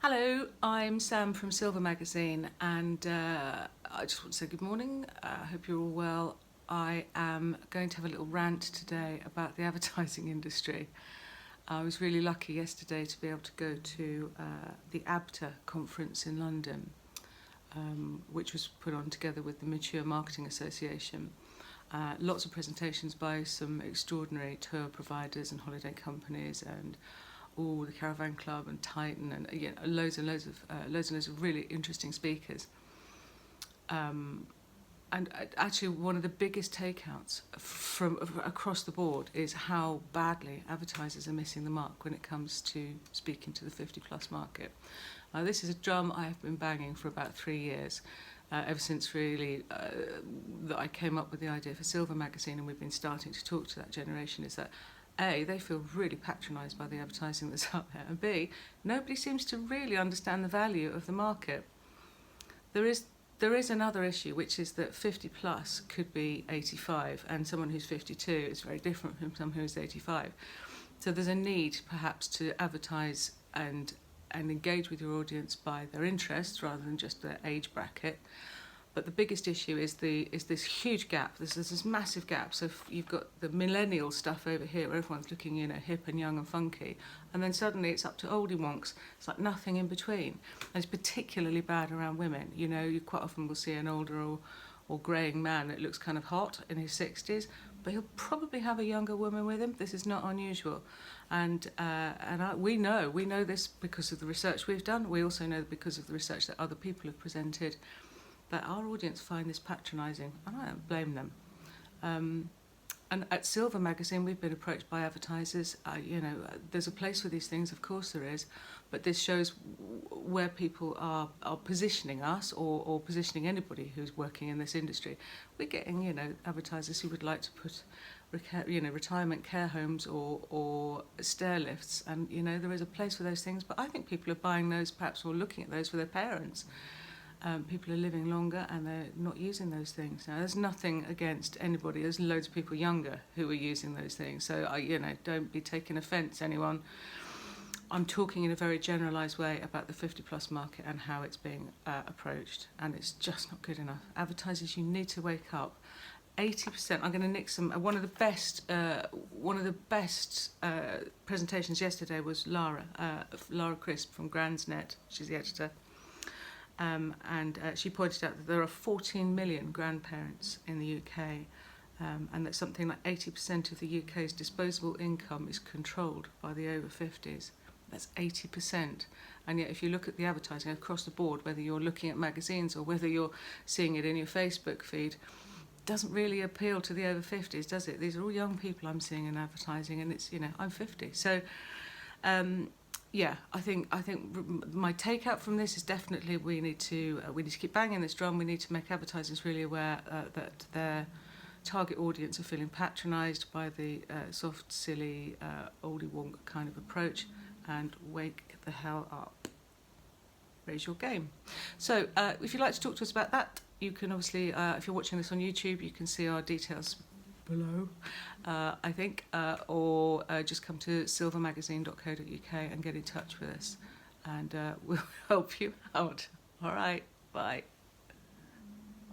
Hello, I'm Sam from Silver Magazine, and I just want to say good morning. I hope you're all well. I am going to have a little rant today about the advertising industry. I was really lucky yesterday to be able to go to the ABTA conference in London, which was put on together with the Mature Marketing Association. Lots of presentations by some extraordinary tour providers and holiday companies, and the Caravan Club and Titan, and loads and loads of really interesting speakers. And actually, one of the biggest takeouts from across the board is how badly advertisers are missing the mark when it comes to speaking to the 50-plus market. This is a drum I have been banging for about 3 years, ever since really that I came up with the idea for Silver Magazine, and we've been starting to talk to that generation, is that A, they feel really patronised by the advertising that's out there, and B, nobody seems to really understand the value of the market. There is another issue, which is that 50 plus could be 85, and someone who's 52 is very different from someone who's 85. So there's a need perhaps to advertise and engage with your audience by their interests rather than just their age bracket. But the biggest issue is this huge gap. There's this massive gap. So if you've got the millennial stuff over here, where everyone's looking, hip and young and funky, and then suddenly it's up to oldie wonks. It's like nothing in between. And it's particularly bad around women. You quite often will see an older or greying man that looks kind of hot in his 60s, but he'll probably have a younger woman with him. This is not unusual. And we know this because of the research we've done. We also know because of the research that other people have presented, that our audience find this patronising, and I don't blame them. And at Silver Magazine, we've been approached by advertisers. There's a place for these things, of course there is, but this shows where people are positioning us or positioning anybody who's working in this industry. We're getting, advertisers who would like to put, retirement care homes or stair lifts, and there is a place for those things. But I think people are buying those perhaps, or looking at those for their parents. People are living longer and they're not using those things. Now, there's nothing against anybody. There's loads of people younger who are using those things. So, don't be taking offence, anyone. I'm talking in a very generalised way about the 50-plus market and how it's being approached, and it's just not good enough. Advertisers, you need to wake up. 80%. I'm going to nick some. One of the best presentations yesterday was Lara Crisp from Grandsnet. She's the editor. And she pointed out that there are 14 million grandparents in the UK, and that something like 80% of the UK's disposable income is controlled by the over 50s. That's 80%. And yet if you look at the advertising across the board, whether you're looking at magazines or whether you're seeing it in your Facebook feed, it doesn't really appeal to the over 50s, does it? These are all young people I'm seeing in advertising, and it's, I'm 50. So I think my takeout from this is definitely we need to keep banging this drum. We need to make advertisers really aware that their target audience are feeling patronised by the soft, silly, oldie wonk kind of approach, and wake the hell up. Raise your game. So if you'd like to talk to us about that, you can obviously, if you're watching this on YouTube, you can see our details below, I think, or just come to silvermagazine.co.uk and get in touch with us, and we'll help you out. All right, bye.